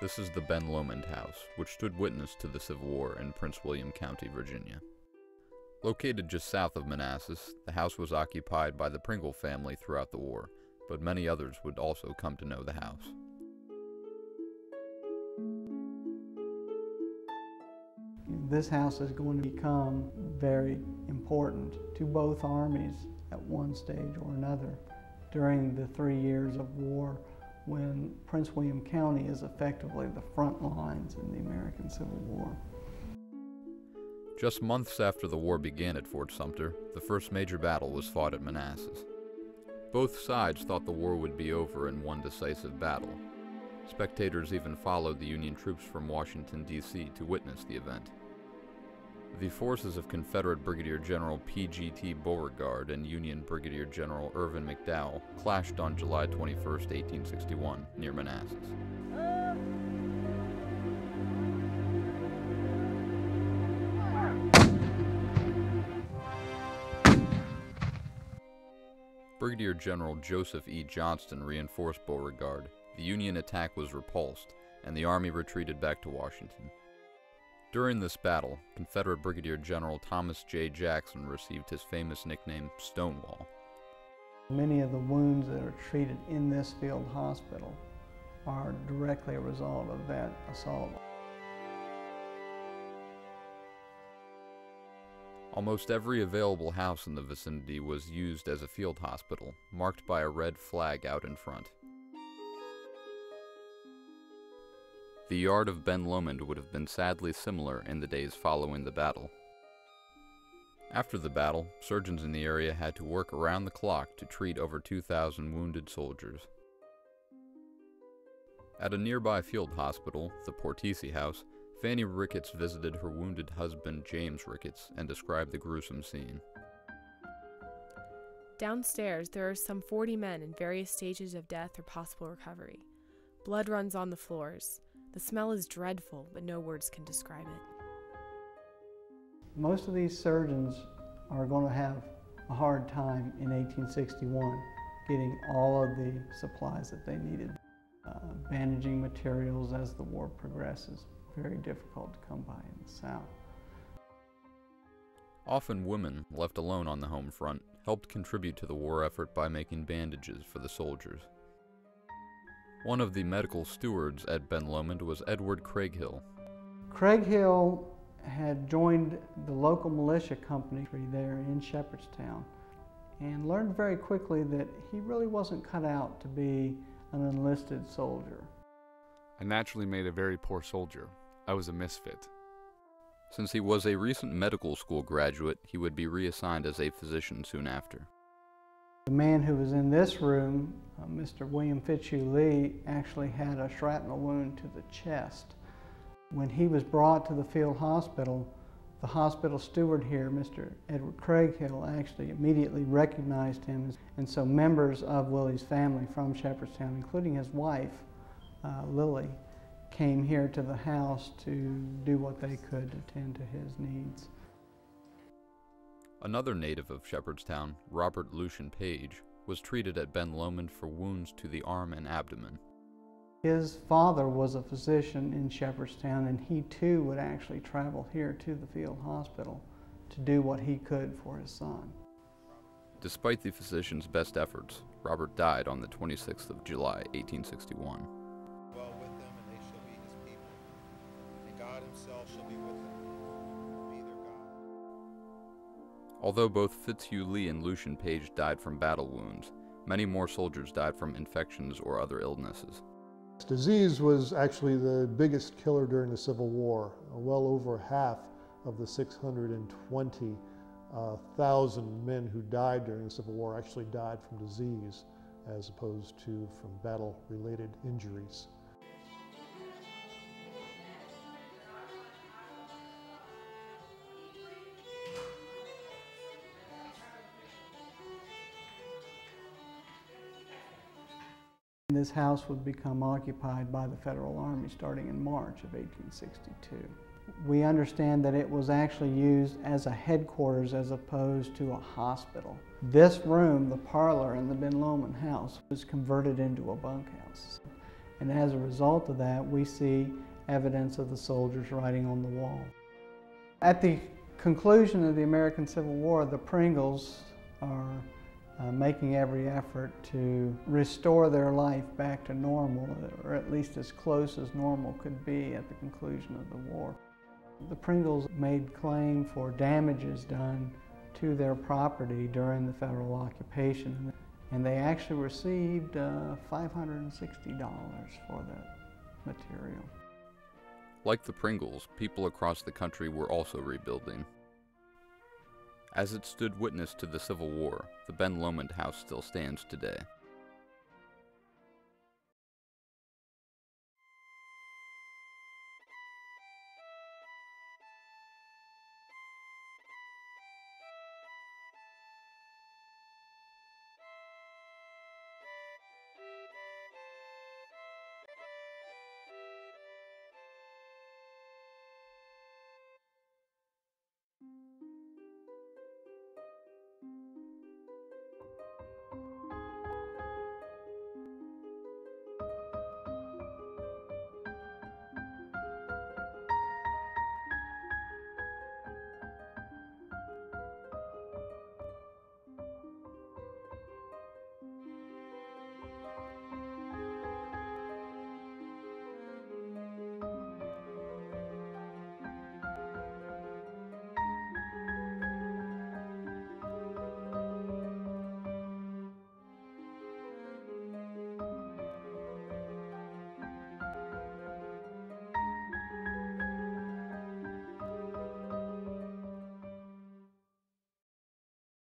This is the Ben Lomond House, which stood witness to the Civil War in Prince William County, Virginia. Located just south of Manassas, the house was occupied by the Pringle family throughout the war, but many others would also come to know the house. This house is going to become very important to both armies at one stage or another during the 3 years of war when Prince William County is effectively the front lines in the American Civil War. Just months after the war began at Fort Sumter, the first major battle was fought at Manassas. Both sides thought the war would be over in one decisive battle. Spectators even followed the Union troops from Washington, D.C. to witness the event. The forces of Confederate Brigadier General P.G.T. Beauregard and Union Brigadier General Irvin McDowell clashed on July 21, 1861, near Manassas. Brigadier General Joseph E. Johnston reinforced Beauregard. The Union attack was repulsed, and the Army retreated back to Washington. During this battle, Confederate Brigadier General Thomas J. Jackson received his famous nickname, Stonewall. Many of the wounds that are treated in this field hospital are directly a result of that assault. Almost every available house in the vicinity was used as a field hospital, marked by a red flag out in front. The yard of Ben Lomond would have been sadly similar in the days following the battle. After the battle, surgeons in the area had to work around the clock to treat over 2,000 wounded soldiers. At a nearby field hospital, the Portici House, Fanny Ricketts visited her wounded husband James Ricketts and described the gruesome scene. Downstairs, there are some 40 men in various stages of death or possible recovery. Blood runs on the floors. The smell is dreadful, but no words can describe it. Most of these surgeons are going to have a hard time in 1861 getting all of the supplies that they needed. Bandaging materials as the war progresses, very difficult to come by in the South. Often women, left alone on the home front, helped contribute to the war effort by making bandages for the soldiers. One of the medical stewards at Ben Lomond was Edward Craighill. Craighill had joined the local militia company there in Shepherdstown and learned very quickly that he really wasn't cut out to be an enlisted soldier. I naturally made a very poor soldier. I was a misfit. Since he was a recent medical school graduate, he would be reassigned as a physician soon after. The man who was in this room, Mr. William Fitzhugh Lee, actually had a shrapnel wound to the chest. When he was brought to the field hospital, the hospital steward here, Mr. Edward Craighill, actually immediately recognized him. And so members of Willie's family from Shepherdstown, including his wife, Lily, came here to the house to do what they could to tend to his needs. Another native of Shepherdstown, Robert Lucian Page, was treated at Ben Lomond for wounds to the arm and abdomen. His father was a physician in Shepherdstown, and he too would actually travel here to the field hospital to do what he could for his son. Despite the physician's best efforts, Robert died on the 26th of July, 1861. Dwell with them, and they shall be his people, and God himself shall be with them, be their God. Although both Fitzhugh Lee and Lucian Page died from battle wounds, many more soldiers died from infections or other illnesses. Disease was actually the biggest killer during the Civil War. Well over half of the 620,000 men who died during the Civil War actually died from disease as opposed to from battle-related injuries. This house would become occupied by the Federal Army starting in March of 1862. We understand that it was actually used as a headquarters as opposed to a hospital. This room, the parlor in the Ben Lomond house, was converted into a bunkhouse. And as a result of that, we see evidence of the soldiers writing on the wall. At the conclusion of the American Civil War, the Pringles are making every effort to restore their life back to normal, or at least as close as normal could be at the conclusion of the war. The Pringles made claim for damages done to their property during the federal occupation, and they actually received $560 for that material. Like the Pringles, people across the country were also rebuilding. As it stood witness to the Civil War, the Ben Lomond house still stands today.